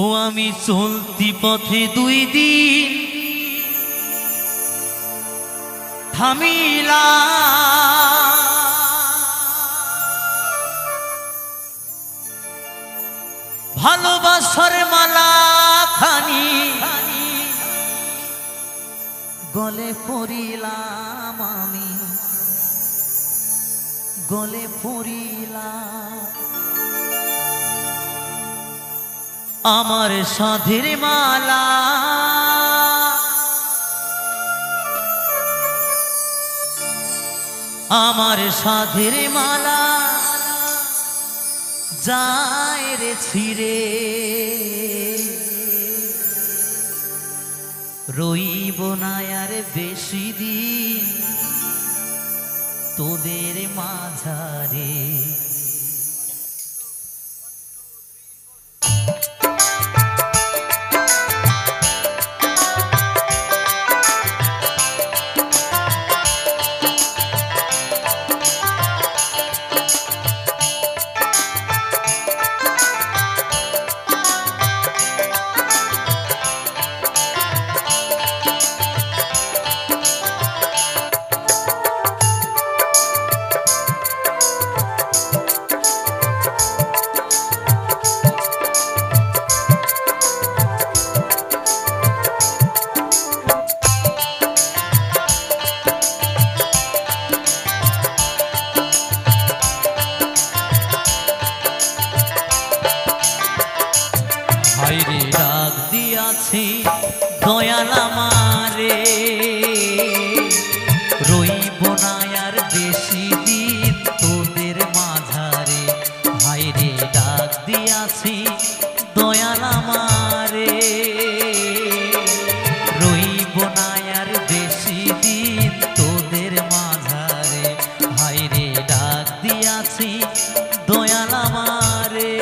ও আমি চলতি পথে দুই দিন থামিলা, ভালোবাসার মালা খানি গলে পড়িলাম, আমি গলে পড়িলাম। আমার সাধের মালা আমার সাধের মালা যায় রে ছিড়ে, রইব না আর বেশি দিন তোদের মাঝারে। ভাইরে ডাক দিয়াছি দয়াল আমারে, রইব না আর বেশি দিন তোদের মাঝারে। ভাইরে ডাক দিয়াছি দয়াল আমারে, রইব না আর বেশি দিন তোদের মাঝারে। ভাইরে ডাক দিয়াছি দয়াল আমারে।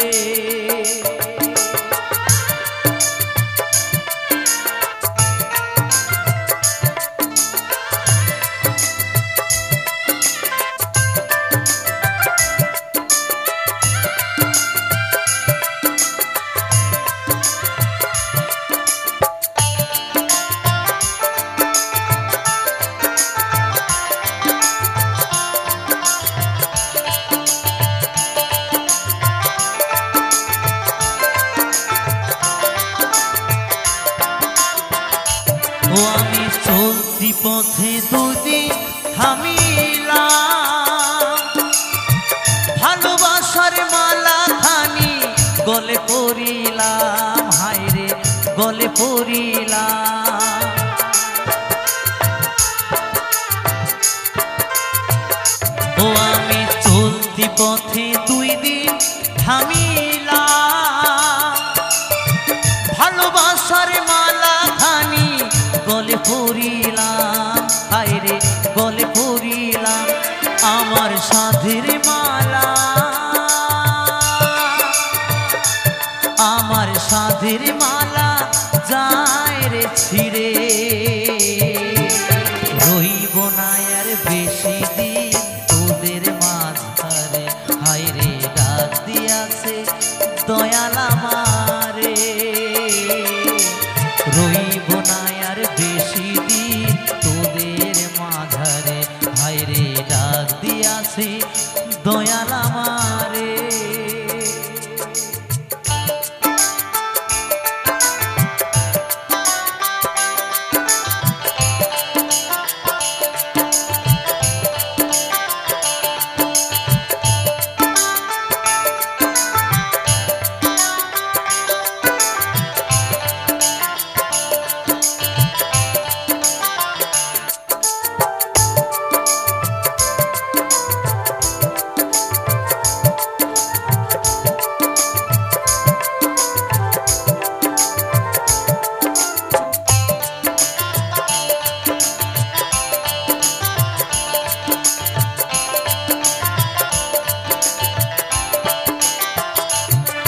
ও আমি চলতি পথে দুদিন থামিলাম, ভালোবাসার মালা খানি গলে পড়িলাম, হায়রে গলে পড়িলাম। ও আমি চলতি পথে দুই দিন থামিলাম, ভালোবাসার মালা খানি গলে পড়িলাম, হায়রে গলে পড়িলাম। আমার সাধের মালা আমার সাধের মালা যায় রে ছিড়ে, রইব না আর বেশি দিন তোদের মাঝারে। হায়রে ডাক দিয়াছে দয়াল আমারে, রইব না আর বেশি দিন তোদের মাঝারে। হায়রে ডাক দিয়াছে দয়াল আমারে।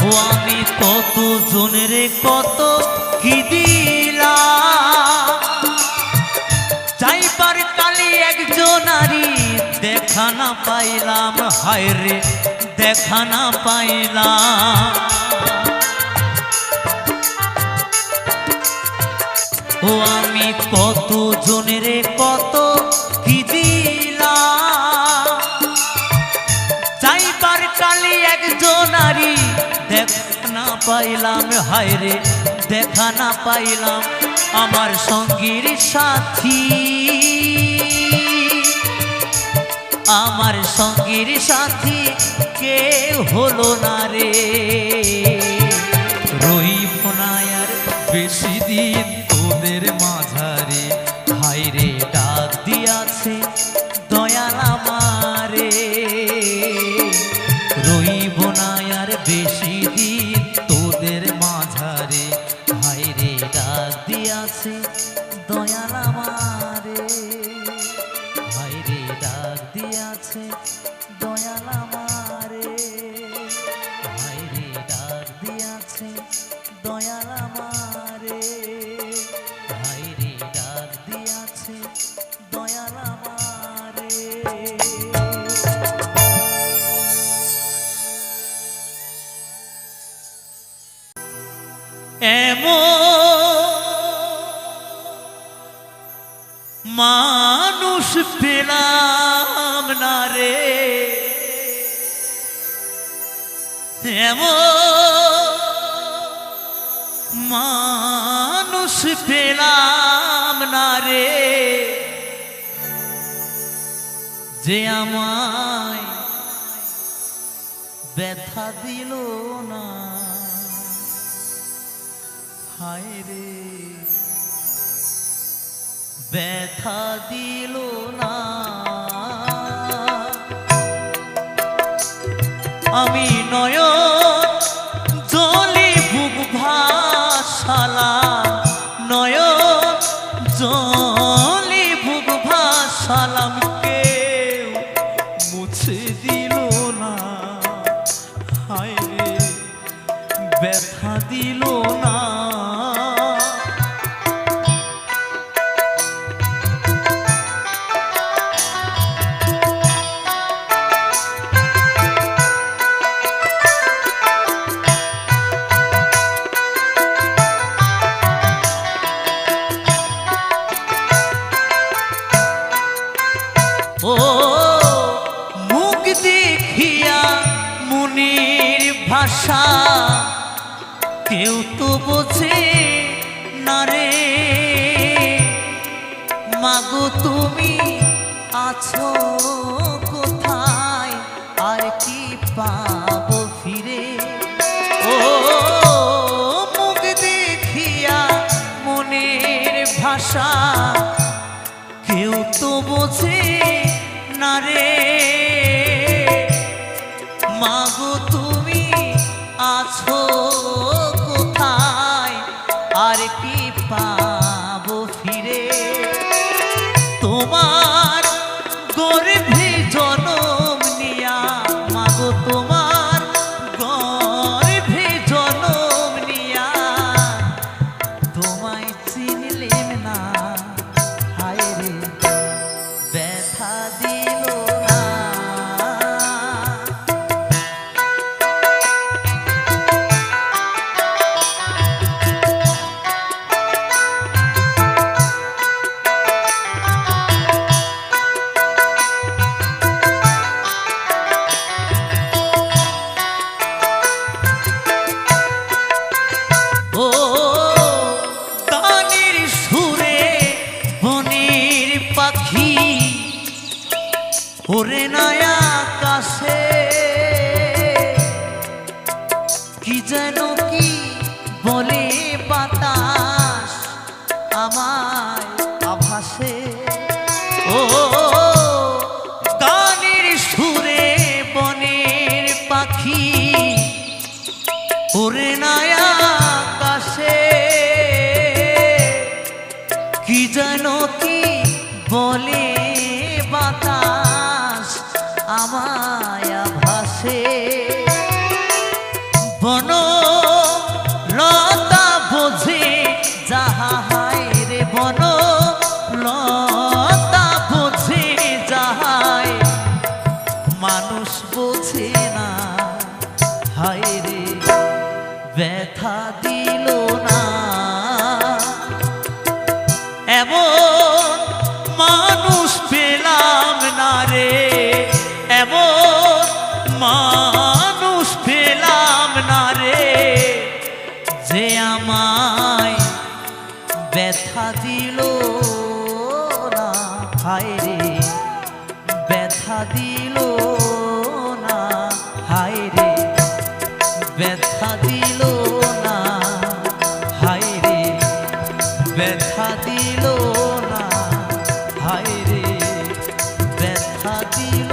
ও আমি কত জনের কত কি দিলাম, চাইবার কালি একজনারি দেখা না পাইলাম, হায়রে দেখা না পাইলাম। কত জনের কত কি দিলাম, চাইবার কালে একজনারই দেখা না পাইলাম, হায় রে দেখা না পাইলাম। আমার সঙ্গীর সাথী, আমার সঙ্গীর সাথী কে হলো না রে। রইব না আর বেশি দিন তোদের মাঝারে, হায় রে ডাক দিয়াছে দয়াল আমারে। রইব না আর বেশি দিন তোদের মাঝারে, হায় রে ডাক দিয়াছে দয়াল আমারে, হায় রে ডাক দিয়াছে দয়াল আমারে, হায় রে ডাক দিয়াছে দয়াল আমারে, হায় রে ডাক দিয়াছে দয়াল আমারে। মানুষ পেলাম না রে, মানুষ পেলাম না রে, যে আমায় ব্যথা দিল না, হায় রে ব্যথা দিল না। আমি নয়ন জলে বুক ভাসালাম, নয়ন জলে বুক ভাসালাম, কেউ মুছে দিল না, হায় রে ব্যথা দিল না। ও মুখ দেখিয়া মুনির ভাষা কেউ তো বোঝে না রে, মাগো তুমি আছো কোথায় আর কি পাবো ফিরে। ও মুখ দেখিয়া মুনির ভাষা কেউ তো বোঝে না রে, মাগো তুমি আছো কোথায় আর কি পাবো ফিরে। তোমার গর্ভে জনম নিয়া, মাগো তোমার গর্ভে জনম নিয়া, তোমায় চিনলেন না, হায় রে ব্যথা দিল না। ও গানের সুরে বনের পাখি ওরে নয়া আকাশে, কি যেন কি বলে বাতাস আমায় আভাসে। ও গানের সুরে বনের পাখি ওরে নয়া আকাশে, কি যেন কি বলে বাতাস আমায় আভাসে। বন লতা বোঝে যাহা, হায় রে বন লতা বোঝে যাহাই, মানুষ বোঝে না, হায় রে ব্যথা দিল না। এমন দিল না, হায় রে ব্যথা দিল না, হায় রে ব্যথা দিল না, হায় রে ব্যথা দিল না, হায় রে ব্যথা দিল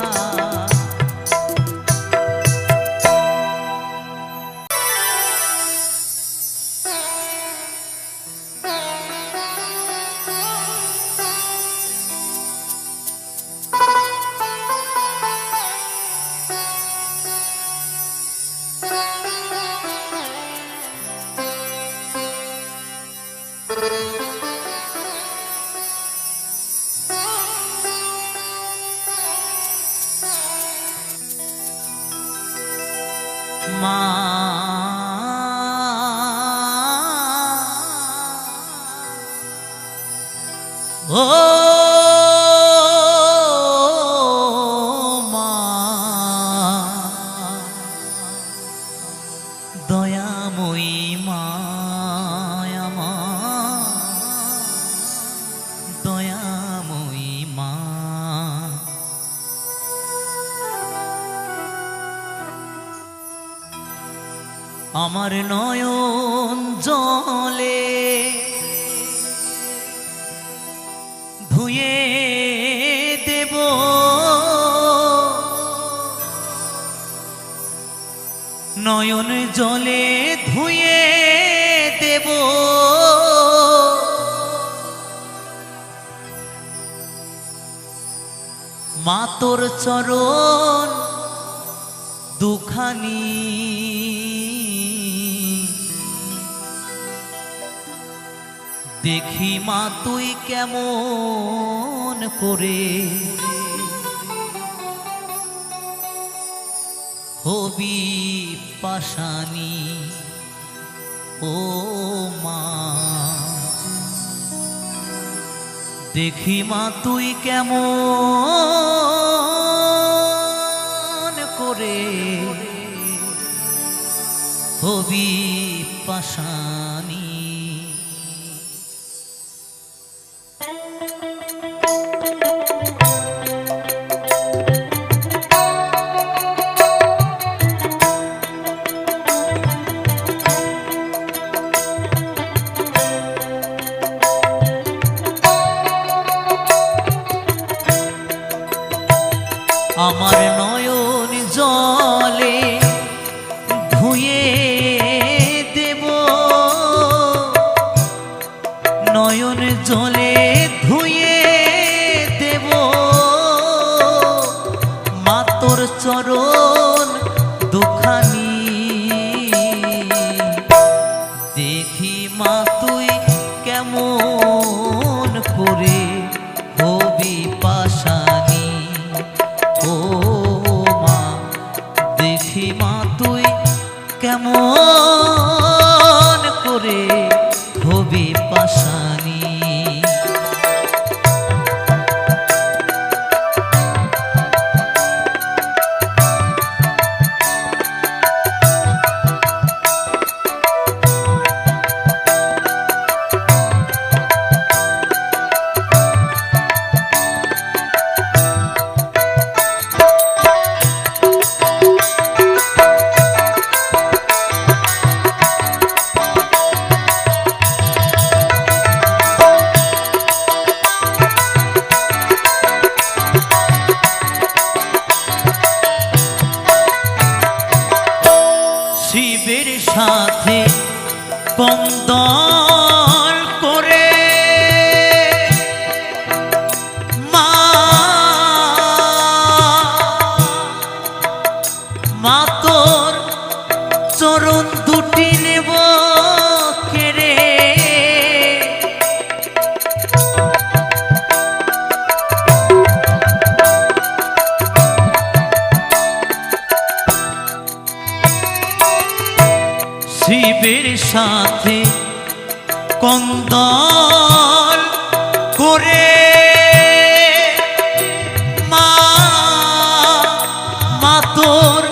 না। মা ও মা, দয়াময়ী মা আমার, দয়াময়ী মা। আমার নয়ন জলে ধুয়ে দেব নয়ন জলে ধুয়ে দেব মা তোর চরণ দুখানি দেখি মা তুই কেমন করে হবি পাশানি ও মা, দেখি মা তুই কেমন করে হবি পাশানি। আমার নয়ন জলে ধুয়ে দেব নয়ন জলে ধুয়ে দেব মা তোর চরণ দুখানি দেখি মা তুই কেমন করে হবি পাশানি ও মা, দেখি মা তুই কেমন করে হবি পাশানি। শিবের সাথে কন্দল করে মা মা তোর চরণ দুটি নেব কেড়ে শিবের সাথে কন্দল করে মা মা তোর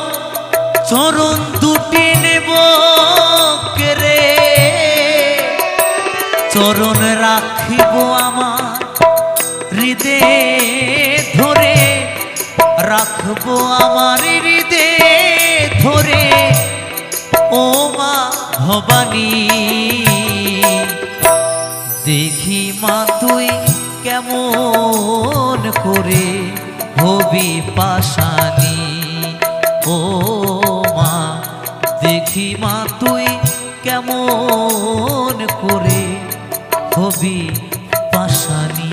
চরণ দুটি নেব কেড়ে চরণ রাখিব আমার হৃদয়ে ধরে, রাখবো আমার হৃদয়ে ধরে ও মা ভবানী। দেখি মা তুই কেমন করে হবি পাশানি, ও মা দেখি মা তুই কেমন করে হবি পাশানি।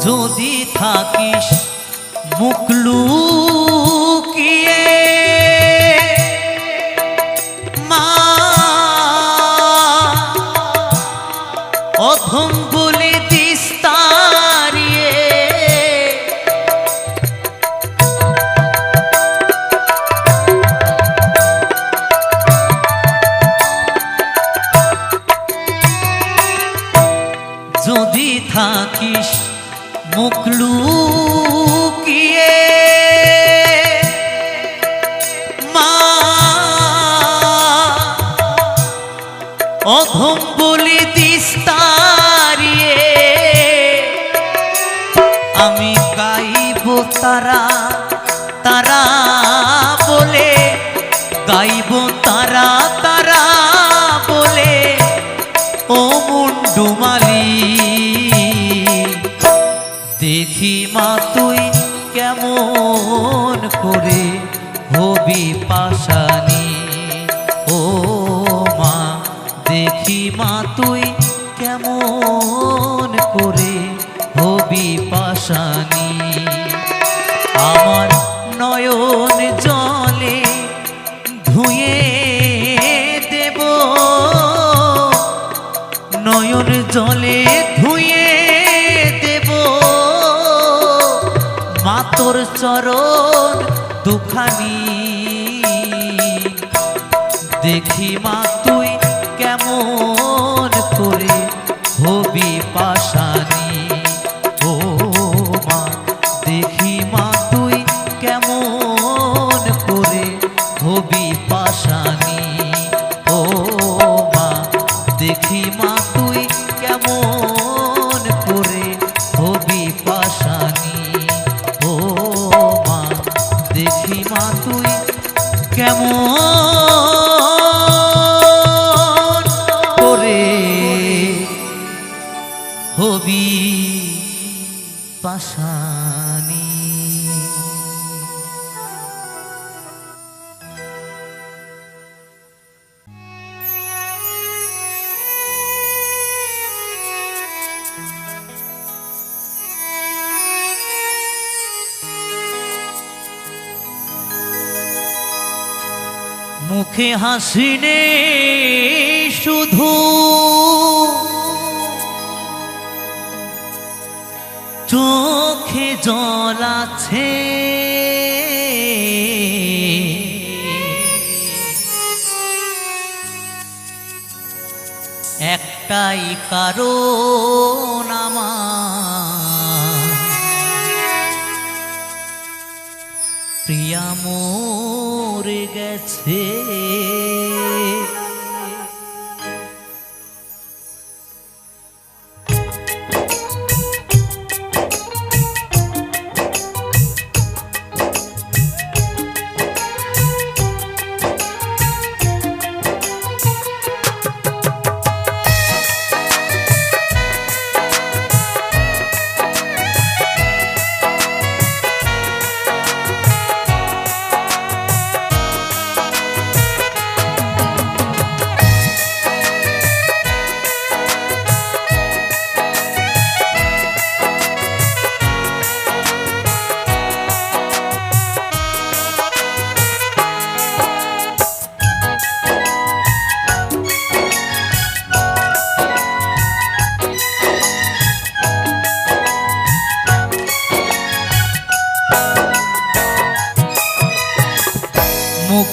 যদি থাকিস মুখ লুকিয়ে মা, অধম বলে দিস তাড়িয়ে, যদি থাকিস মুখ লুকিয়ে মা, অধম বলি দিস তাড়িয়ে, আমি গাইব তারা তারা বলে, গাইব তারা তারা বলে ও মুন্ডুমালি। দেখি মা তুই কেমন করে হবি পাশানি, ও মা দেখি মা তুই কেমন করে হবি পাশানি। আমার নয়ন জলে ধুয়ে দেব, নয়ন জলে ধুয়ে দেব মা তোর চরণ দুখানি। দেখি মা তুই কেমন করে হবি পাশানি, ও মা দেখি মা তুই কেমন করে হবি পাশানি, ও মা দেখি মা তুই কেমন করে হবি পাশানি, ও মা দেখি মা তুই কেমন করে হবি পাশানি। মুখে হাসি নেই শুধু, চোখে জল আছে, একটাই কারণ আমার প্রিয়া মরে গেছে।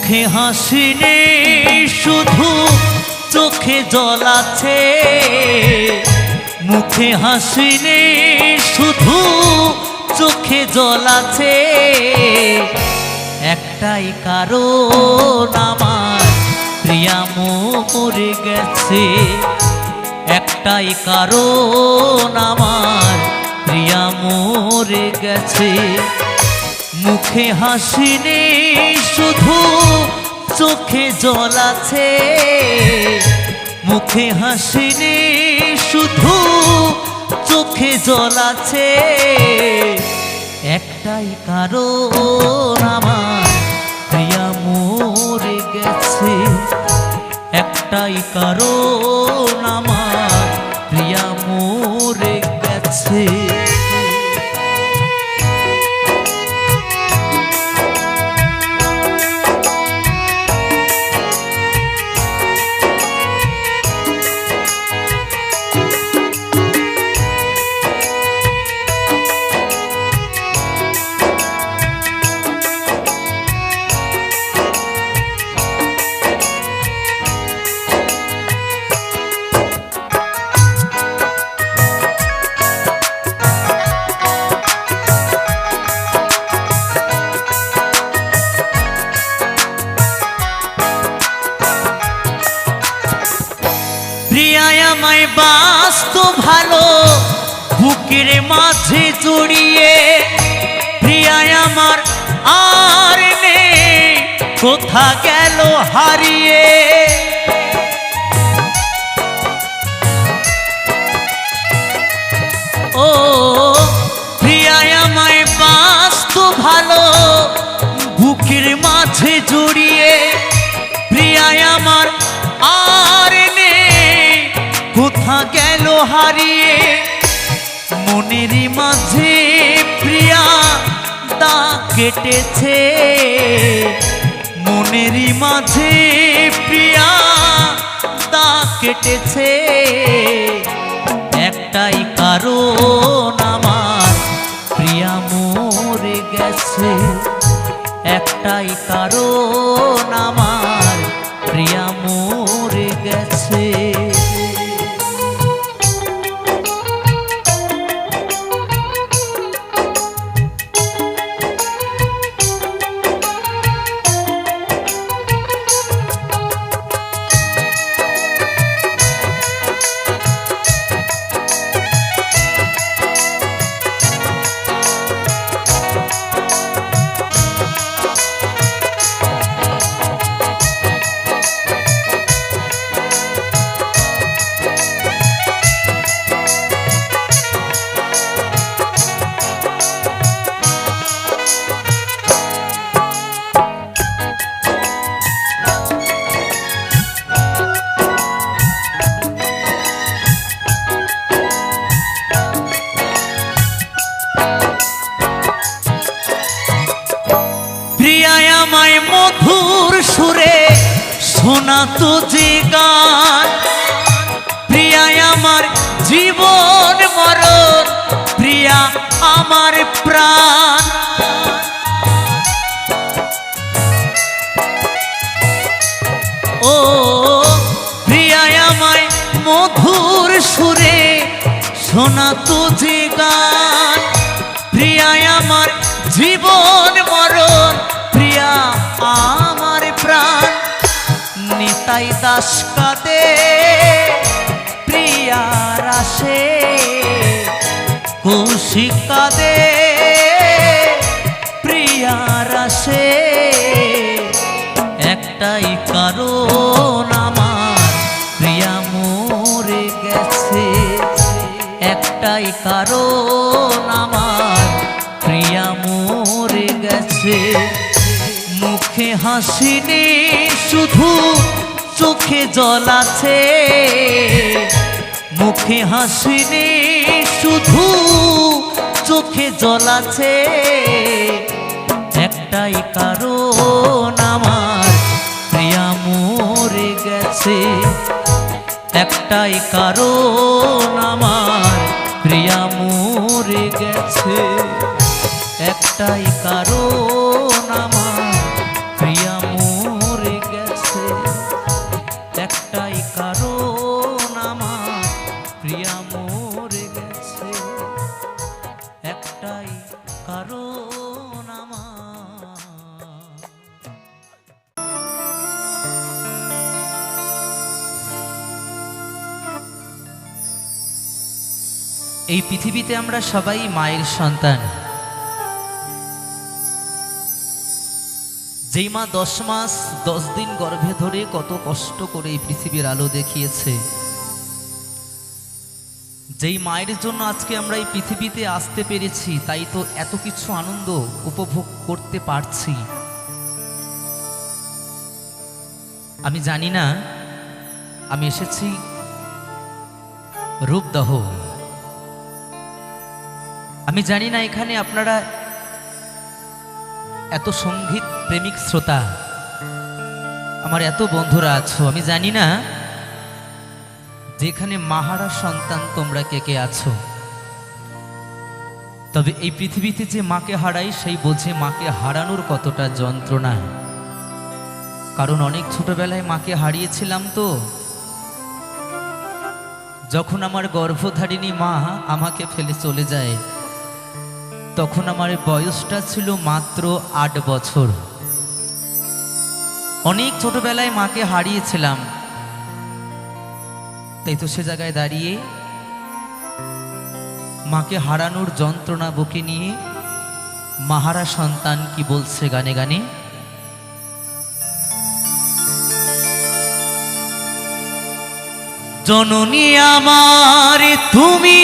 মুখে হাসি নেই শুধু চোখে জল আছে, মুখে হাসি নেই শুধু চোখে জল আছে। একটাই কারণ আমার প্রিয়া মরে গেছে, একটাই কারণ আমার প্রিয়া মরে গেছে। মুখে হাসি নেই শুধু চোখে জল আছে, মুখে হাসি নেই শুধু চোখে জল আছে। একটাই কারণ আমার প্রিয়া মরে গেছে, একটাই কারণ আমার প্রিয়া মরে গেছে। প্রিয়ায় আমায় বাসতো ভালো বুকের মাঝে জড়িয়ে, প্রিয়ায় আমার আর নেই কোথা গেল হারিয়ে। ও প্রিয়ায় আমায় বাসতো ভালো বুকের মাঝে জড়িয়ে, প্রিয়ায় আমার আর কোথা গেল হারিয়ে। মনেরই মাঝে প্রিয়া দাগ কেটেছে, মনেরই মাঝে প্রিয়া দাগ কেটেছে। একটাই কারণ আমার প্রিয়া মরে গেছে, একটাই কারণ আমার প্রিয়া মরে গেছে। প্রিয়ায় আমায় মধুর সুরে শোনাতো যে গান, প্রিয়ায় আমার জীবন মরণ, প্রিয়া আমার প্রাণ। ও প্রিয়ায় আমায় মধুর সুরে শোনাতো যে গান, প্রিয়ায় আমার জীবন মরণ, প্রিয়া আমার প্রাণ। নিতাই দাস কাঁদে প্রিয়ার আসে, কৌশিক কাঁদে প্রিয়ার আসে। একটাই কারণ আমার প্রিয়া মরে গেছে, একটাই কারণ আমার প্রিয়া মরে গেছে। মুখে হাসি নেই শুধু চোখে জল আছে, মুখে হাসি নেই শুধু চোখে জল আছে। একটাই কারণ আমার প্রিয়া মরে গেছে, একটাই কারণ আমার প্রিয়া মরে গেছে, একটাই কারণ আমার প্রিয়া মরে একটাই কারণ আমার। এই পৃথিবীতে আমরা সবাই মায়ের সন্তান। যেই মা 10 মাস 10 দিন গর্ভে ধরে কত কষ্ট করে এই পৃথিবীর আলো দেখিয়েছে, যেই মায়ের জন্য আজকে আমরা এই পৃথিবীতে আসতে পেরেছি, তাই তো এত কিছু আনন্দ উপভোগ করতে পারছি। আমি জানি না আমি এসেছি রূপদহ, আমি জানি না এখানে আপনারা এত সঙ্গীত প্রেমিক শ্রোতা, আমার এত বন্ধুরা আছো, আমি জানি না যেখানে মাহারা সন্তান তোমরা কে কে আছো। তবে এই পৃথিবীতে যে মাকে হারাই সেই বোঝে মাকে হারানোর কতটা যন্ত্রণা। কারণ অনেক ছোটবেলায় মাকে হারিয়েছিলাম তো। যখন আমার গর্ভধারিণী মা আমাকে ফেলে চলে যায়, তখন আমার বয়সটা ছিল মাত্র 8 বছর। অনেক ছোটবেলায় মাকে হারিয়েছিলাম, তাই তো সে জায়গায় দাঁড়িয়ে মাকে হারানোর যন্ত্রণা বুকে নিয়ে মাহারা সন্তান কি বলছে গানে গানে। জননী আমার তুমি,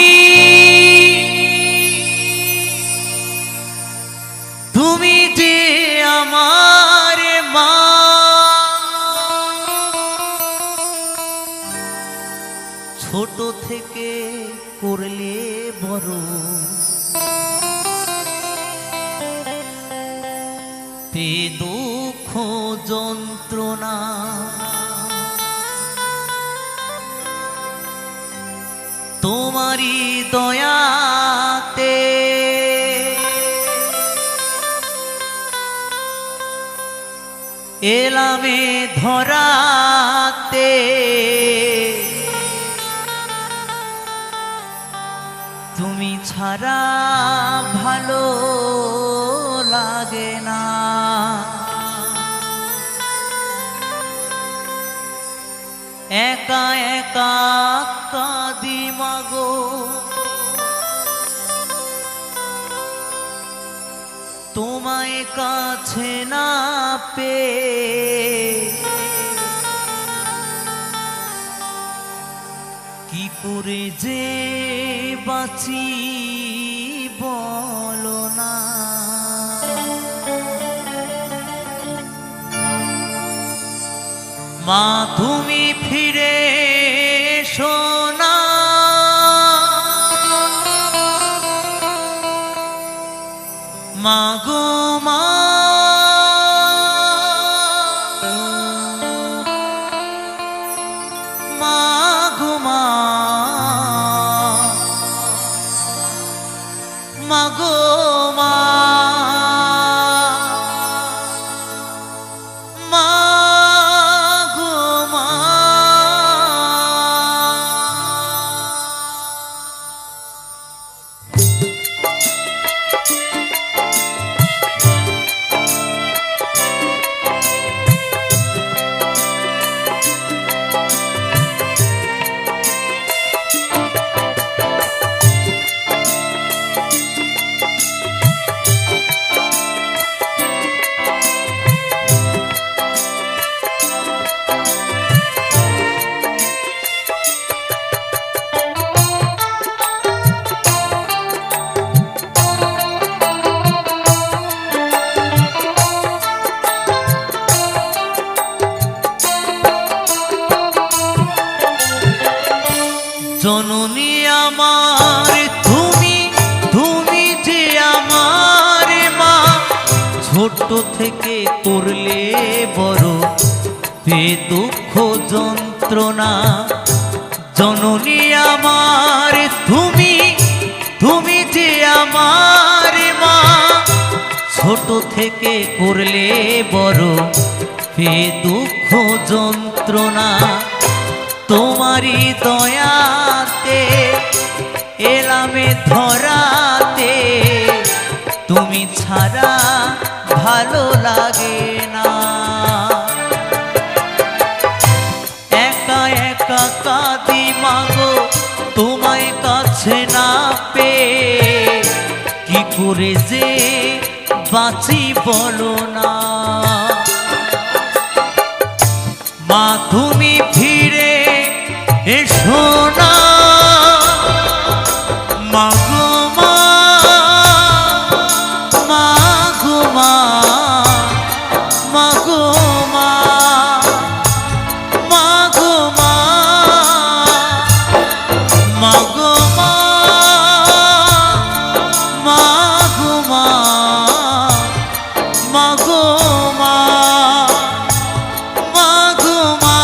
তুমি যে আমার মা, ছোট থেকে করলে বড়, পে দুঃখ যন্ত্রণা, তোমারি দয়াতে এলামে ধরাতে, তুমি ছাড়া ভালো লাগে না। একা একা কাঁদি মাগো, তোমায় কাছে না পেয়ে, কি করে যে বাঁচি বলো না। মা তুমি ফিরে এসো না, মা গো মা, মা গো মা, মা গো মা, মা গো মা। জননী আমার তুমি, তুমি যে আমার মা, ছোট থেকে করলে বড়, পে দুঃখ যন্ত্রণা। জননী আমার তুমি, তুমি যে আমার মা, ছোট থেকে করলে বড়, পে দুঃখ যন্ত্রণা, তোমারি দয়াতে এলামে ধরাতে, ছাড়া ভালো লাগে না। একা একা কাঁদি মাগো তোমায় কাছে না পেয়ে, কি করে যে বাঁচি বলো না। মা তুমি ফিরে এসো না, মাগো মা, মাগো মা, মাগো মা, মাগো মা, মাগো মা, মাগো মা, মাগো মা, মাগো মা।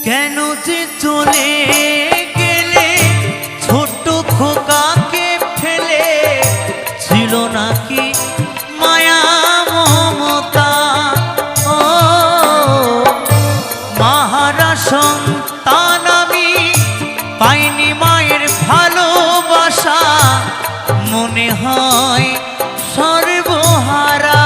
কেন যে চলে গেলে ছোট খোকাকে ফেলে, ছিল নাকি মায়া মমতা। ও মাহারা সন্তান আমি পাইনি মায়ের ভালোবাসা, মনে হয় সর্বহারা।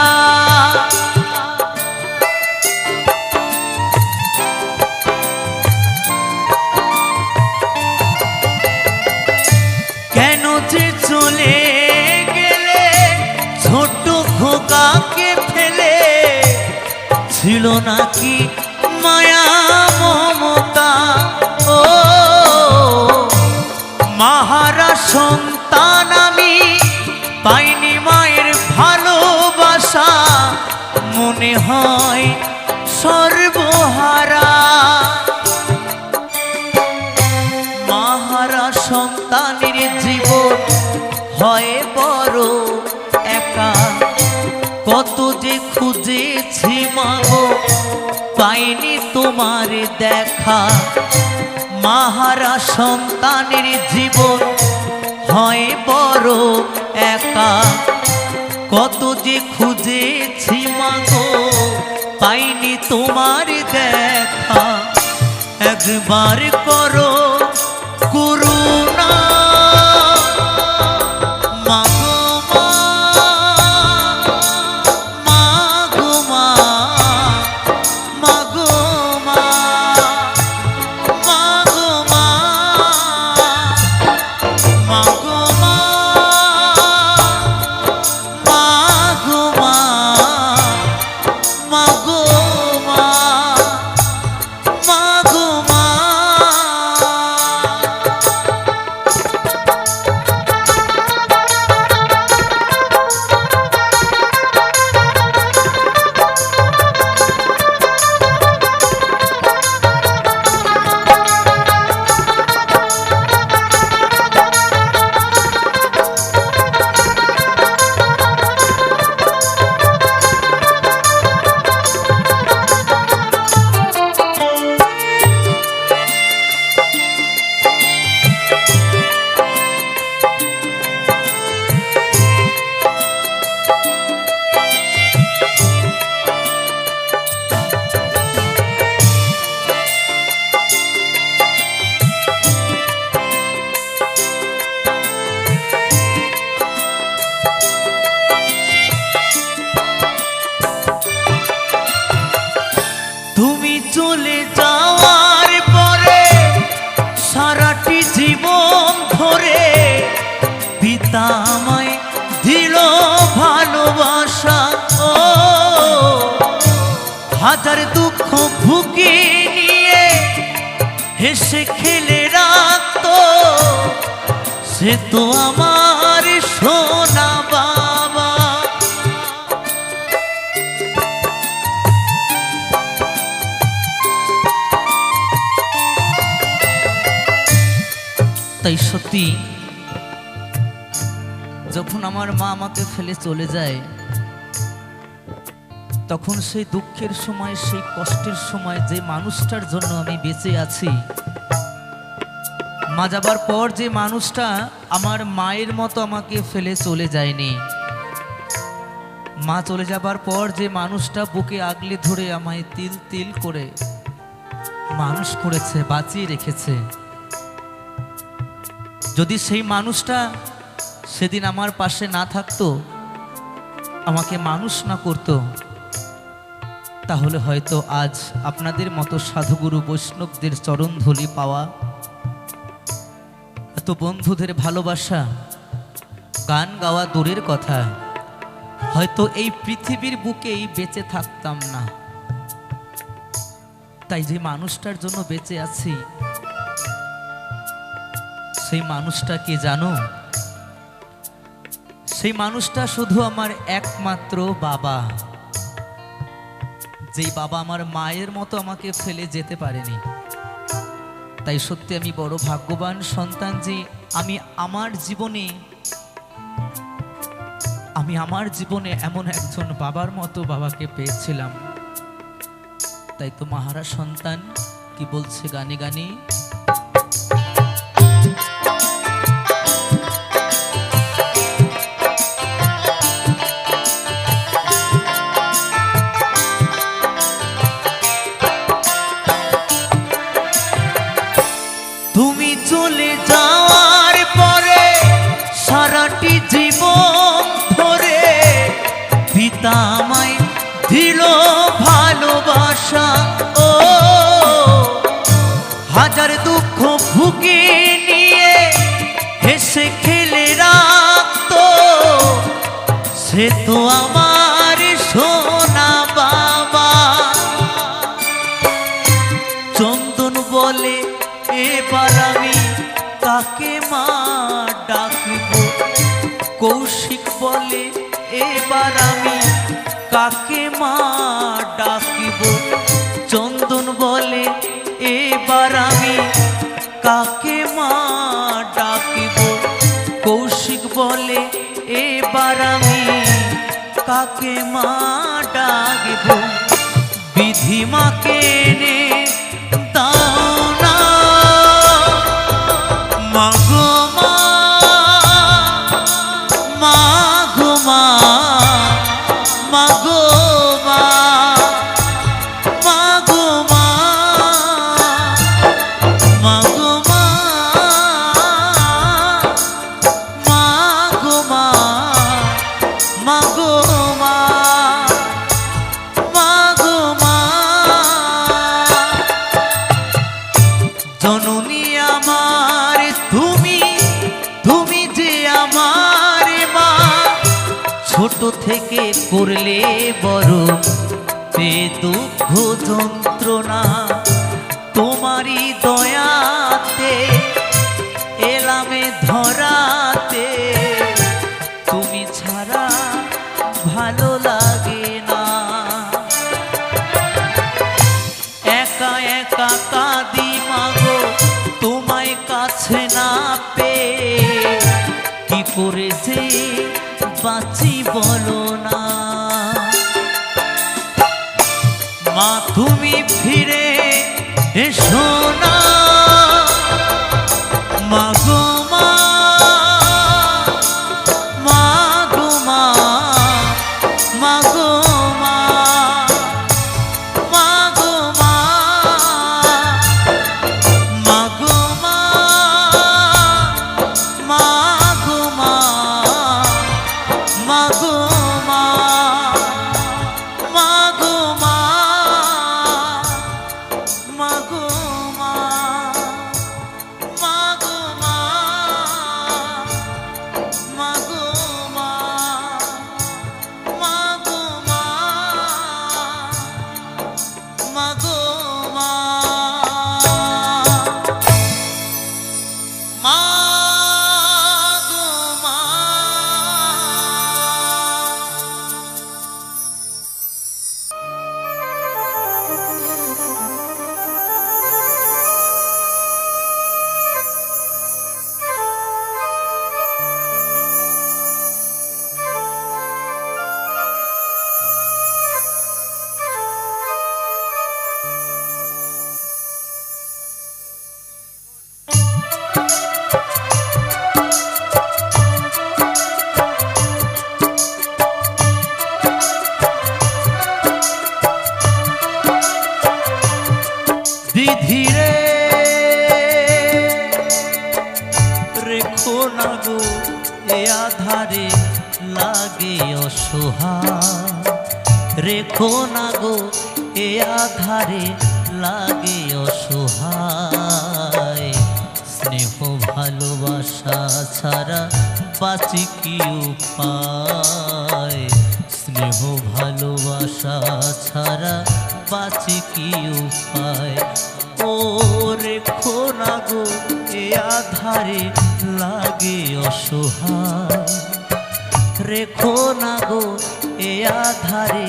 কেন যে চলে গেলে ছোট খোকাকে ফেলে, ছিল নাকি মায়া মমতা। ও মাহারা সন্তান আমি পাইনি মায়ের ভালোবাসা, মনে হয় সর্বহারা। মাহারা সন্তানের জীবন হয় বড় একা, কত যে খুঁজেছি মাগো পাইনি তোমার দেখা। মাহারা সন্তানের জীবন হয় বড় একা, কত যে খুঁজেছি মাগো পাইনি তোমার দেখা। একবার করো করুণা, মাগো মা, মাগো মা, মাগো মা, মাগো মা, মাগো মা, মাগো মা, মাগো মা, মাগো মা। হাজার দুঃখ ভুগে নিয়ে হেসে খেলে রাখতো, সে তো আমার সোনা বাবা। তাই সত্যি যখন আমার মা আমাকে ফেলে চলে যায়, তখন সেই দুঃখের সময়, সেই কষ্টের সময় যে মানুষটার জন্য আমি বেঁচে আছি, মা যাবার পর যে মানুষটা আমার মায়ের মতো আমাকে ফেলে চলে যায়নি, মা চলে যাবার পর যে মানুষটা বুকে আগলে ধরে আমায় তিল তিল করে মানুষ করেছে, বাঁচিয়ে রেখেছে, যদি সেই মানুষটা সেদিন আমার পাশে না থাকতো, আমাকে মানুষ না করতো, তাহলে হয়তো আজ আপনাদের মতো সাধুগুরু বৈষ্ণবদের চরণধূলি পাওয়া, এত বন্ধুদের ভালোবাসা, গান গাওয়া দূরের কথা, হয়তো এই পৃথিবীর বুকেই বেঁচে থাকতাম না। তাই যে মানুষটার জন্য বেঁচে আছি, সেই মানুষটা কে জানো? সেই মানুষটা শুধু আমার একমাত্র বাবা, যেই বাবা আমার মায়ের মতো আমাকে ফেলে যেতে পারেনি। তাই সত্যি আমি বড় ভাগ্যবান সন্তান যে আমি আমার জীবনে এমন একজন বাবার মতো বাবাকে পেয়েছিলাম। তাই তো মহারাজ সন্তান কি বলছে গানে গানে, তুমি চলে যাওয়ার পরে সারাটি জীবন ধরে পিতা আমায় দিল ভালোবাসা, ও হাজার দুঃখ ভুগে নিয়ে হেসে খেলে রাখতো, সে তো আমার সোনা বাবা। চন্দন বলে এবার আমি কাকে মা ডাকব, কৌশিক বলে এবার আমি কাকে মা ডাকব, চন্দন বলে এবার আমি কাকে মা ডাকব, কৌশিক বলে এবার আমি কাকে মা ডাকব। বিধি মাকে নে দাও না মাগো মা, মাগো মা, মাগো মা, মাগো মা, মাগো মা, মাগো মা, মাগো মা, মাগো মা। জননী আমার তুমি, তুমি যে আমার মা, ছোট থেকে করলে বড় এ দুঃখ যন্ত্রণা, তোমারই দয়াতে এলামে ধরাতে, তুমি ছাড়া ভালো লাগে না। একা একা কাঁদি মাগো তোমায় কাছে না পেয়ে, কি করে যে বাঁচি বলো না। মা তুমি ফিরে এসো না মাগো মা, মাগো মা, মাগো মা, মাগো মা, মাগো মা, মাগো মা, মাগো মা, মাগো মা, মাগো মা। বিধিরে রেখো না গো এ আধারে লাগে অসহায়, রেখো না গো এ আধারে লাগে অসহায়। স্নেহ ভালোবাসা ছাড়া বাঁচি কি উপায়, স্নেহ ভালোবাসা ছাড়া বাঁচি কি উপায়। ও রেখো না গো এ আধারে লাগে অসহায়, রেখো না গো এ আধারে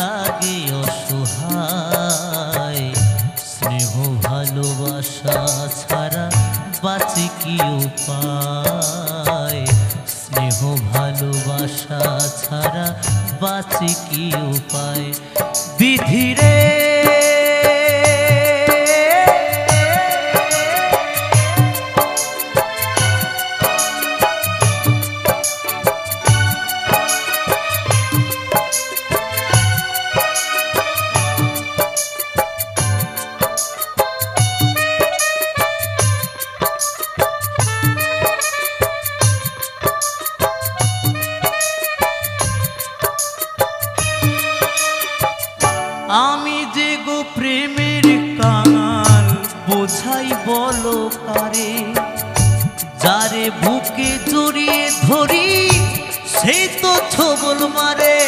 লাগে অসহায়। স্নেহ ভালোবাসা ছাড়া বাঁচি কি উপায়, স্নেহ ভালোবাসা ছাড়া বাঁচি কি উপায়। বিধিরে আমি যে গো প্রেমের কাঙাল বোঝাই বলো কারে, যারে বুকে জড়িয়ে ধরি সেই তো ছবল মারে।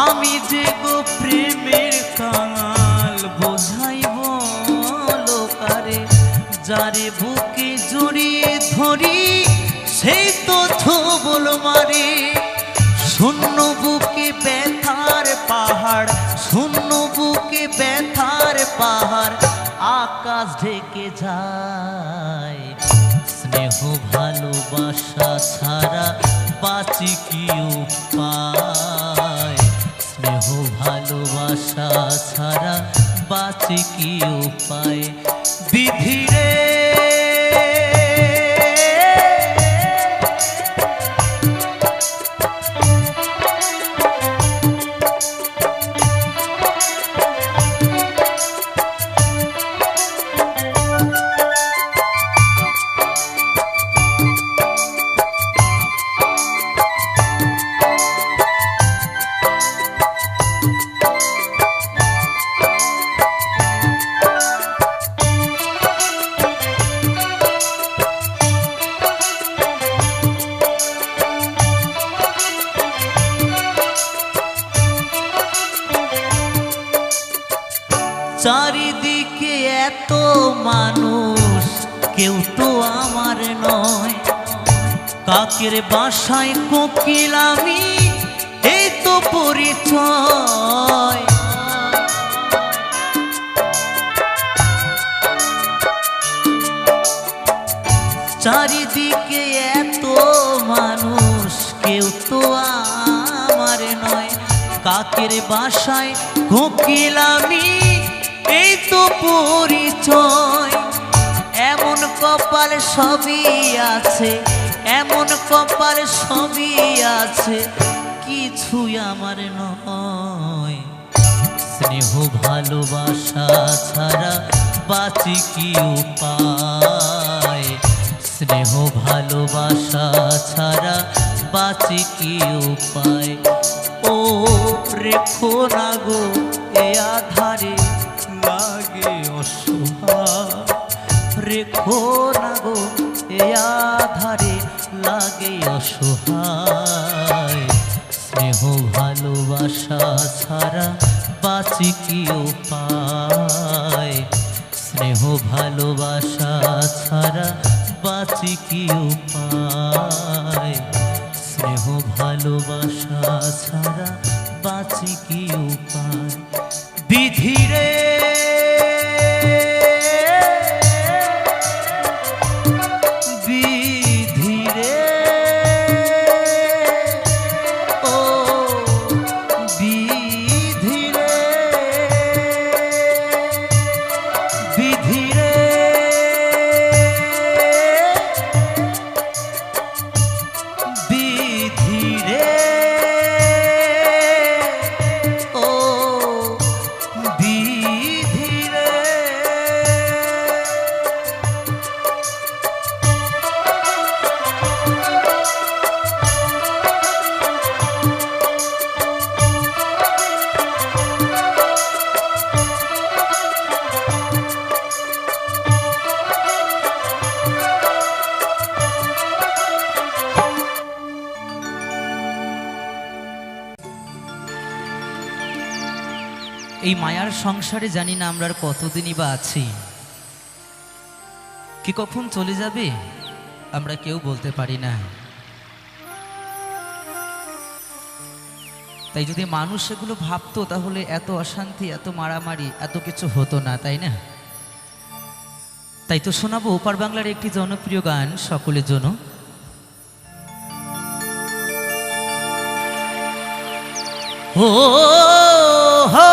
আমি যে গো প্রেমের কাঙাল বোঝাই বলো কারে, যারে বুকে জড়িয়ে ধরি সেই তো ছবল মারে। শূন্য বুকে ব্যথার পাহাড়, শূন্য বুকে ব্যথার পাহাড় আকাশ ঢেকে যায়। স্নেহ ভালোবাসা ছাড়া বাঁচি কি উপায়, স্নেহ ভালোবাসা ছাড়া বাঁচি কি উপায়। বিধিরে চারিদিকে এত মানুষ কেউ তো আমার নয়, কাকের বাসায় কোকিল আমি এই তো পরিচয়। চারিদিকে এত মানুষ কেউ তো আমার নয়, কাকের বাসায় কোকিল আমি এই তো পরিচয়। এমন কপাল সবই আছে, এমন কপাল সবই আছে, কিছুই আমার নয়। স্নেহ ভালোবাসা ছাড়া বাঁচি কি উপায়, স্নেহ ভালোবাসা ছাড়া বাঁচি কি উপায়। ও রেখো না গো এ আধারে লাগে অসহায়, রেখো না গো এ আধারে লাগে অসহায়। স্নেহ ভালোবাসা ছাড়া বাঁচি কি উপায়, স্নেহ ভালোবাসা ছাড়া বাঁচি কি উপায়, স্নেহ ভালোবাসা ছাড়া বাঁচি কি উপায়। বিধিরে বিধিরে ও বিধিরে বিধিরে বিধিরে এই মায়ার সংসারে জানি না আমরা আর কতদিনই বা আছি, কি কখন চলে যাবে আমরা কেউ বলতে পারি না। তাই যদি মানুষ এগুলো ভাবতো তাহলে এত অশান্তি, এত মারামারি, এত কিছু হতো না, তাই না? তাই তো শোনাবো ওপার বাংলার একটি জনপ্রিয় গান সকলের জন্য। ও হো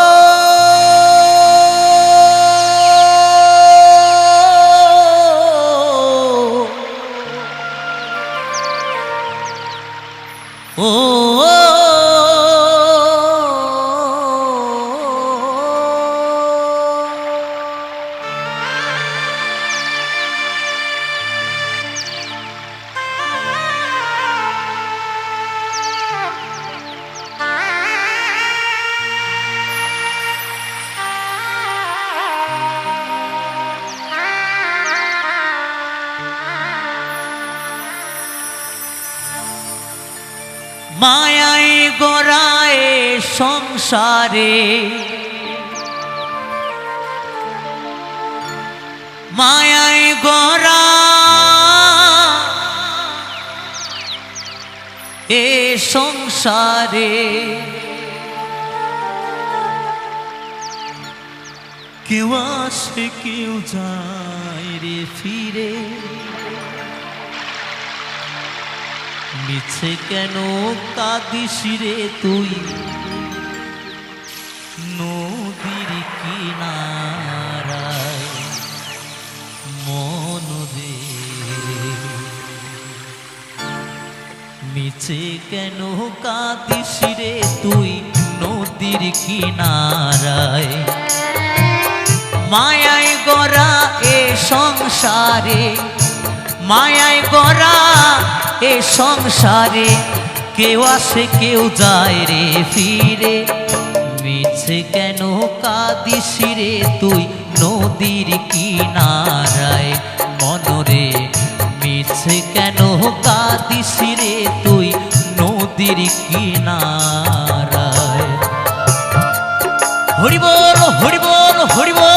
ও মায়াই গড়ায় সংসারে, মায়াই গড়া এ সংসারে, কেউ আসে কেউ যায় রে ফিরে, মিছে কেন কাঁদিস রে তুই নদীর কিনারায় মন রে, মিছে কেন কাঁদিস রে তুই নদীর কিনারায়, মায়ায় গড়া এ সংসারে, মায়ায় গড়া এ সংসারে, কেউ আসে কেউ যায় রে ফিরে, মিছে কেন কাঁদিস রে তুই নদীর কিনারায় মনরে, মিছে কেন কাঁদিস রে তুই নদীর কিনারায়। হরি বল হরি বল হরি বল।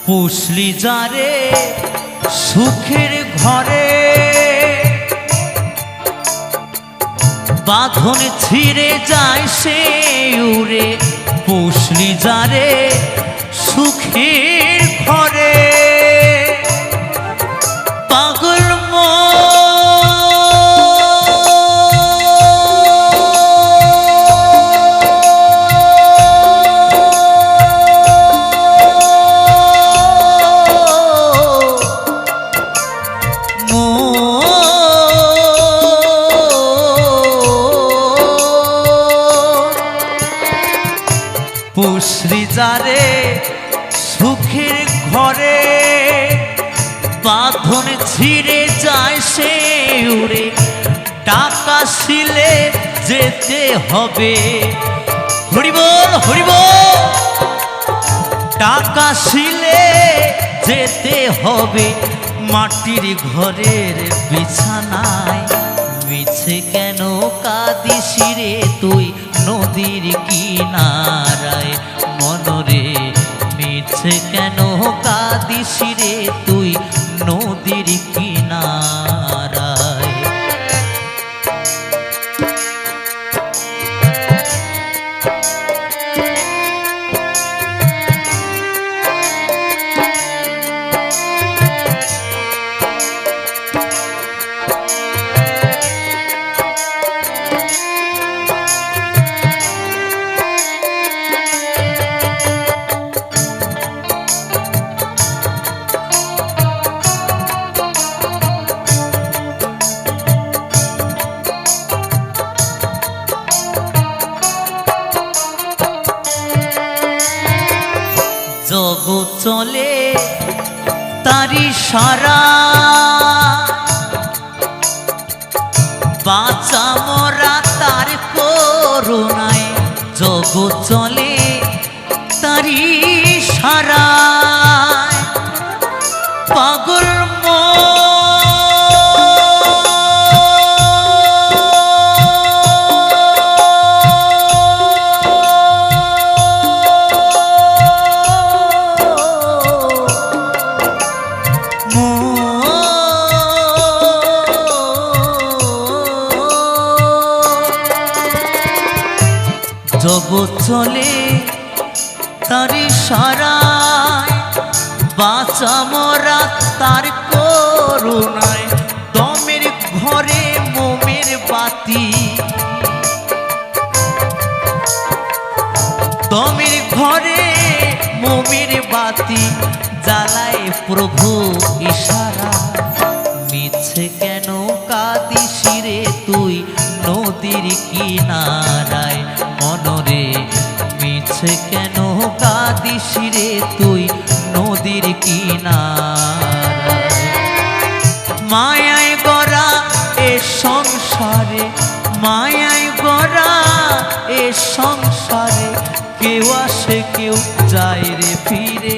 পুষলি যারে সুখের ঘরে, বাঁধন ছিঁড়ে যায় সে উড়ে, পুষলি যারে সুখের ঘরে, পাগল পুষলি যারে সুখের ঘরে, বাঁধন ছিঁড়ে যায় সে উড়ে, টাকা শিলে যেতে হবে, হরি বল হরি বল, টাকা শিলে যেতে হবে, মাটির ঘরের বিছানায়, মিছে কেন কাঁদিস রে তুই নদীর কিনারায় মনরে, মিছে কেন কাঁদিস রে তুই নদীর কিনারায়। সারা বাঁচা মরা তার করুণায় জগৎ চলে তারি সারা পাগল জগৎ চলে তারি সারায় বাঁচা মরা তার করুণায় দমের ঘরে মোমের বাতি দমের ঘরে মোমের বাতি জ্বালায় প্রভু ইশারা মিছে কেন কাঁদিস রে তুই নদীর কিনারায় মনরে মিছে কেন কাঁদিস রে তুই নদীর কিনারায় মায়ায় গড়া এ সংসারে মায়ায় গড়া এ সংসারে কেউ আসে কেউ যায় রে ফিরে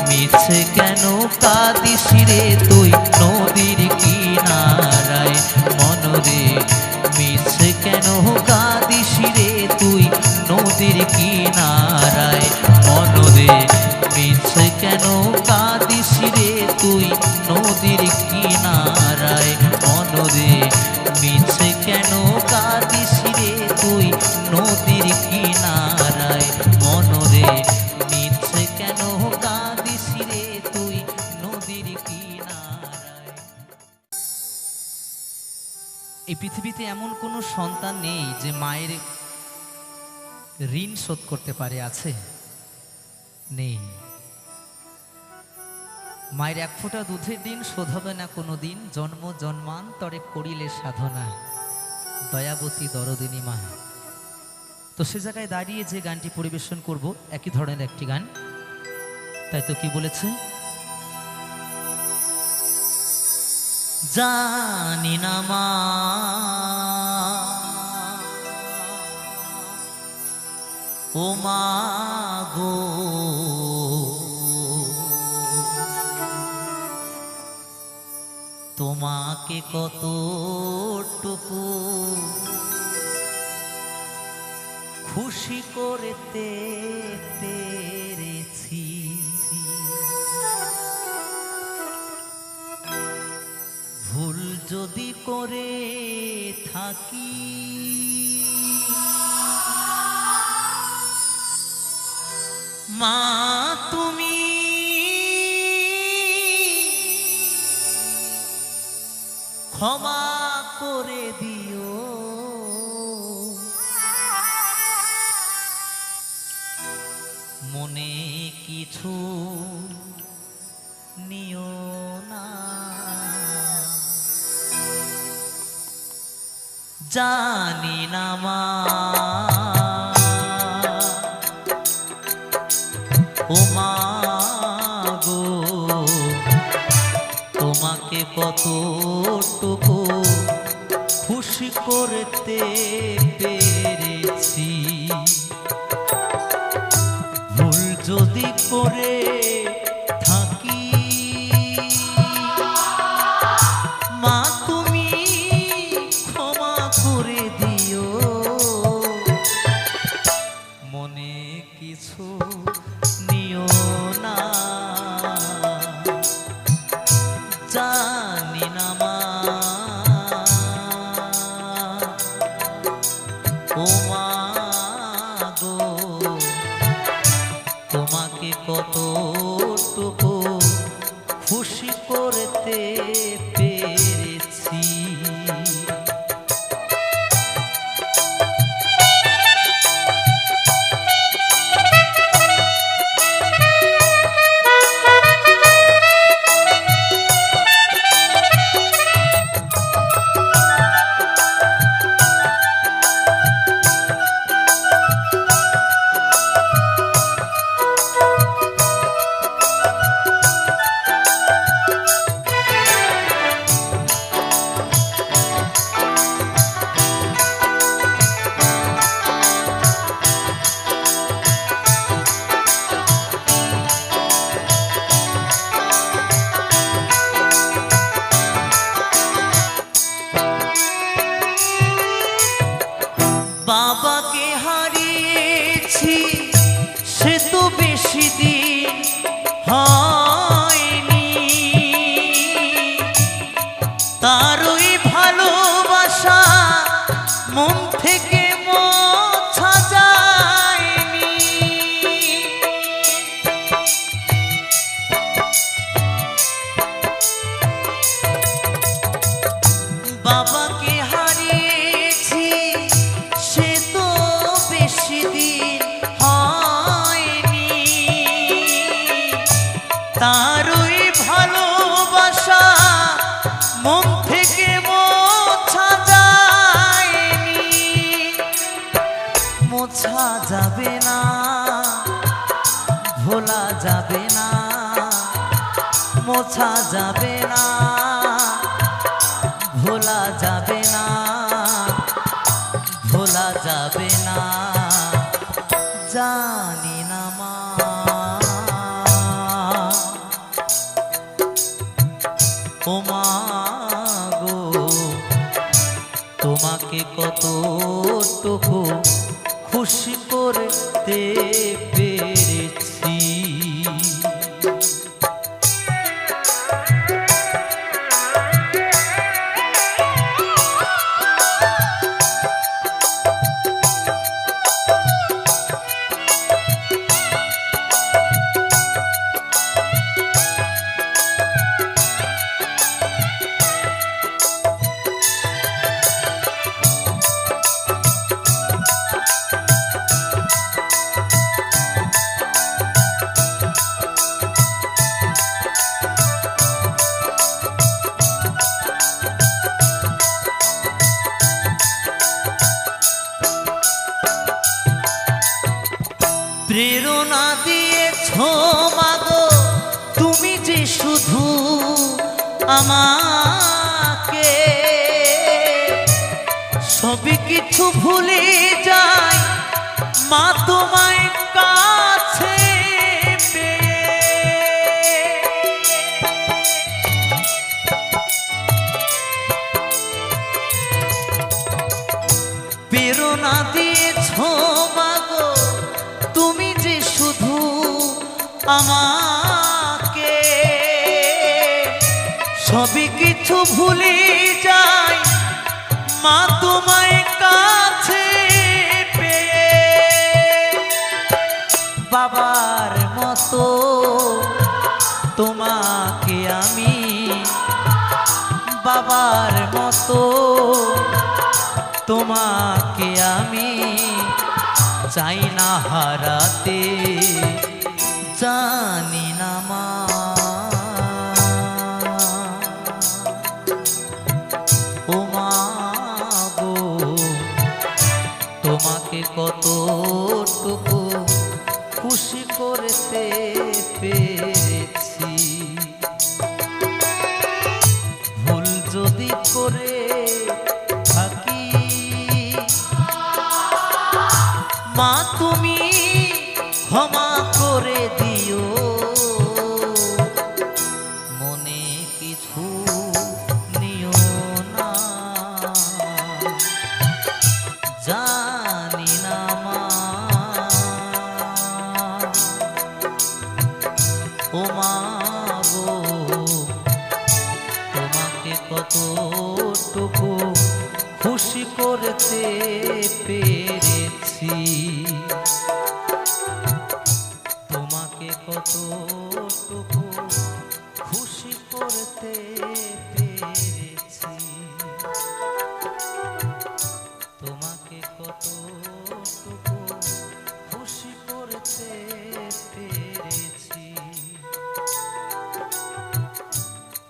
মিছে কেন কাঁদিস রে তুই নদীর কিনারায় মনরে মিছে কেন কাঁদিস রে তুই নদীর কিনারায় মনরে মিছে কেন কাঁদিস রে তুই নদীর কিনারায় মনরে মিছে কেন কাঁদিস রে তুই নদীর কিনারায় মনরে মিছে কেন কাঁদিস রে তুই নদীর কিনারায়। এই পৃথিবীতে এমন কোনো সন্তান নেই যে মায়ের ঋণ শোধ করতে পারে, আছে? নেই। মায়ের এক ফোঁটা দুধের ঋণ শোধ হবে না কোনো দিন, জন্ম জন্মান্তরে করিলে সাধনা দয়াবতী দরদিনী মা। তো সে জায়গায় দাঁড়িয়ে যে গানটি পরিবেশন করব একই ধরনের একটি গান, তাই তো কি বলেছে, জানি না মা ও মা গো তোমাকে কতটুকু খুশি করতে পেরেছি, ভুল যদি করে থাকি মা তুমি ক্ষমা করে দিও, মনে কিছু নিও না, জানি না মা ও মা গো তোমাকে কতটুকু খুশি করতে পেরেছি, ভুল যদি করে থাকি মা তুমি ক্ষমা করে দিও, মনে কিছু নিও না, জানি না মা ও মা গো তোমাকে কতটুকু খুশি করতে পেরেছি। তারই ভালোবাসা মন থেকে মোছা যায়নি। বাবাকে হারিয়েছি সে তো বেশি দিন হয়নি, তারই ভালোবাসা মন থেকে মোছা যায়নি। মোছা যাবে না, ভোলা যাবে না, মোছা যাবে না, ভোলা যাবে না, ভোলা যাবে না। জানি না মা ও মা গো, তোমাকে কতটুকু খুশি করতে পেরেছি। প্রেরণা দিয়েছো মাগো তুমি যে শুধু আমাকে, সবই কিছু ভুলে যাই মা তোমায় কাছে পেয়ে। প্রেরণা দিয়েছো মাগো তুমি যে শুধু আমাকে, সবই কিছু ভুলে যাই মা তোমায় কাছে পেয়ে। বাবার মতো তোমাকে আমি, বাবার মতো তোমাকে আমি চাই না হারাতে। জানি না মা ও মা গো, তোমাকে কতটুকু খুশি করতে পেরেছি। ভুল যদি করে থাকি মা তুমি ক্ষমা করে দিও, মনে কিছু নিও না। জানি না মা ও মা গো, তোমাকে কতটুকু খুশি করতে পেরেছি। তোমাকে কতটুকু খুশি করতে পেরেছি। তোমাকে কতটুকু খুশি করতে পেরেছি।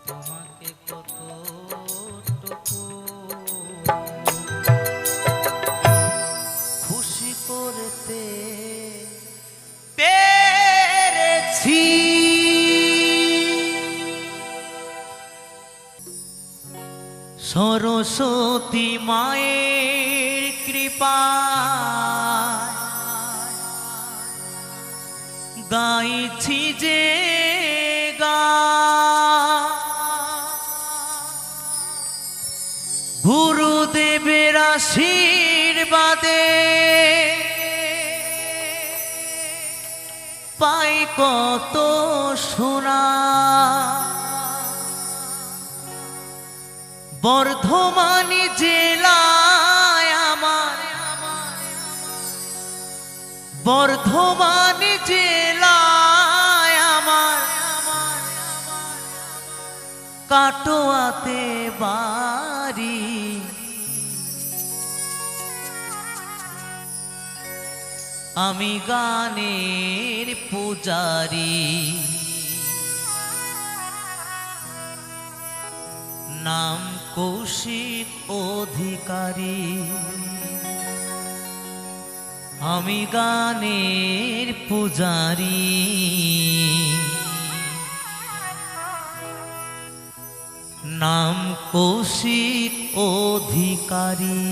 তোমাকে কতটুকু খুশি করতে পেরেছি। সরস্বতী মায়ের কৃপায় গাইছি যে গান, গুরুদেবের আশীর্বাদে পাই কত সোনা। বর্ধমান জেলায় আমার, বর্ধমান জেলায় আমার কাটোয়াতে বাড়ি। আমি গানের পূজারি, নাম কৌশিক অধিকারী। আমি গানের পূজারি, নাম কৌশিক অধিকারী।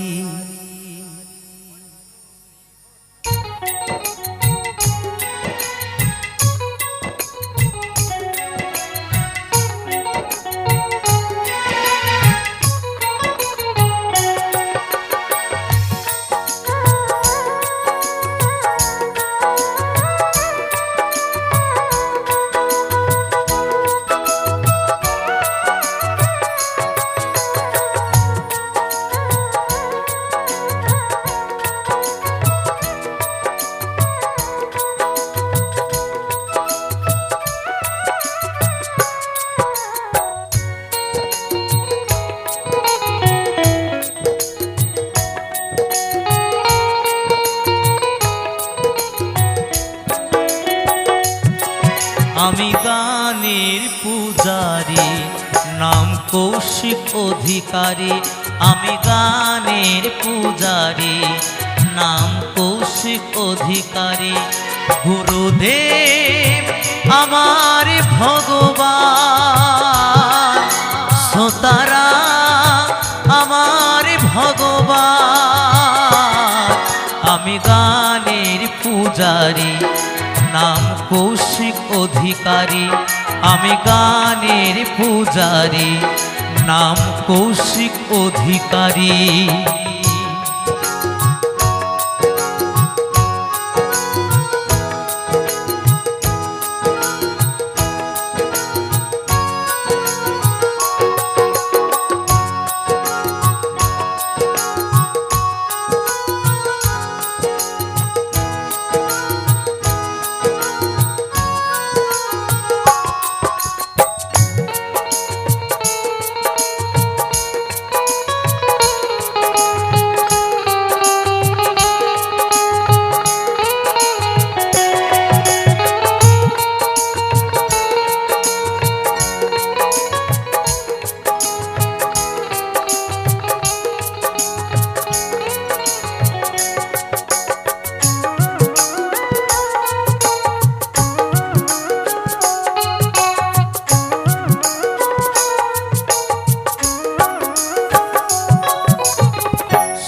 আমি গানের পূজারি, নাম কৌশিক অধিকারী। আমি গানের পূজারি, নাম কৌশিক অধিকারী। গুরুদেব আমার ভগবান, শ্রোতারা আমার ভগবান। আমি গানের পূজারি, নাম কৌশিক অধিকারী। আমি গানের পূজারি, নাম কৌশিক অধিকারী।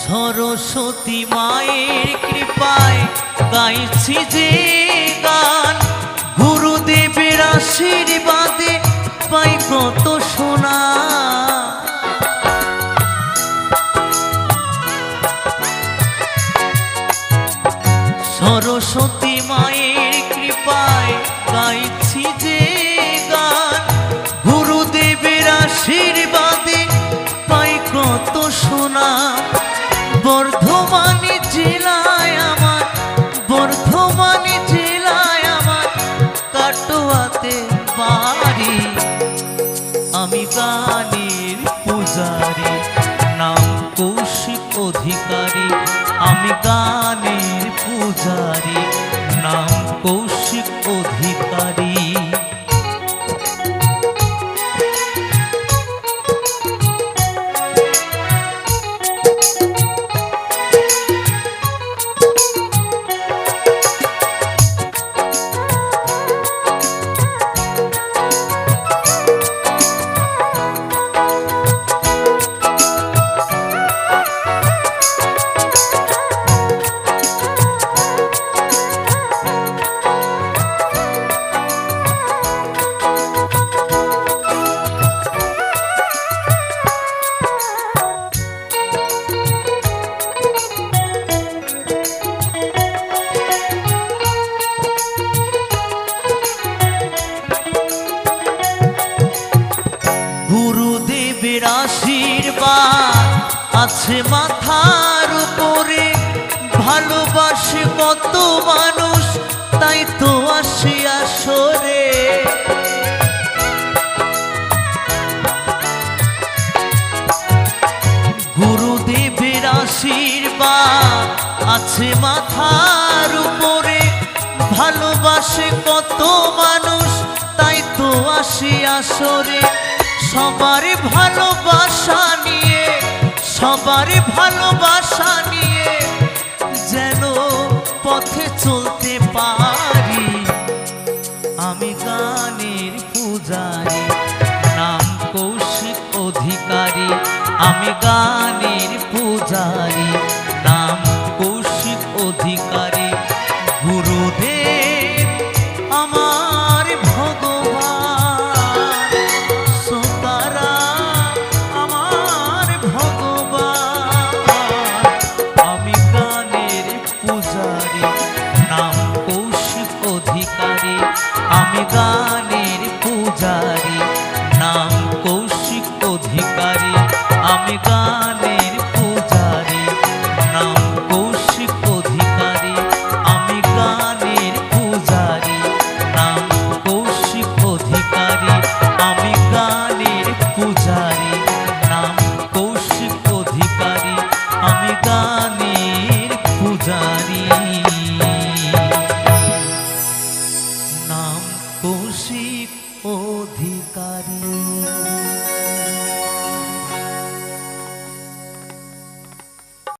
সরস্বতী মায়ের কৃপায় গাইছি যে গান, গুরুদেবের আশীর্বাদে পাই কত সোনা। সরস্বতী মায়ের কৃপায় গাইছি যে গান, গুরুদেবের আশীর্বাদে পাই কত সোনা। বর্ধমান জেলায় আমার, বর্ধমান জেলায় আমার কাটোয়াতে বাড়ি। আমি গানের পূজারি, নাম কৌশিক অধিকারী। আমি গানের পূজারি, নাম কৌশিক অধিকারী। গুরুদেবের আশীর্বাদ আছে মাথার উপরে, ভালোবাসে কত মানুষ তাই তো আসি আসরে। গুরুদেবের আশীর্বাদ আছে মাথার উপরে, ভালোবাসে কত মানুষ তাই তো আসি আসরে। সবার ভালোবাসা নিয়ে, সবার ভালোবাসা নিয়ে যেন পথে চলতে পারি। আমি গানের পূজারি, নাম কৌশিক অধিকারী। আমি গানের পূজারি, নাম কৌশিক অধিকারী। গুরুদেব আমার ভগবান, সোতারা আমার ভগবান। আমি গানের পূজারি, নাম কৌশিক অধিকারী। আমি গানের পূজারি, নাম কৌশিক অধিকারী। আমি গানের পূজারি, নাম কৌশিক অধিকারী। আমি গানের পূজারি, নাম কৌশিক অধিকারী। আমি গানের পূজারি, নাম কৌশিক অধিকারী। আমি গানের পূজারি, নাম কৌশিক অধিকারী।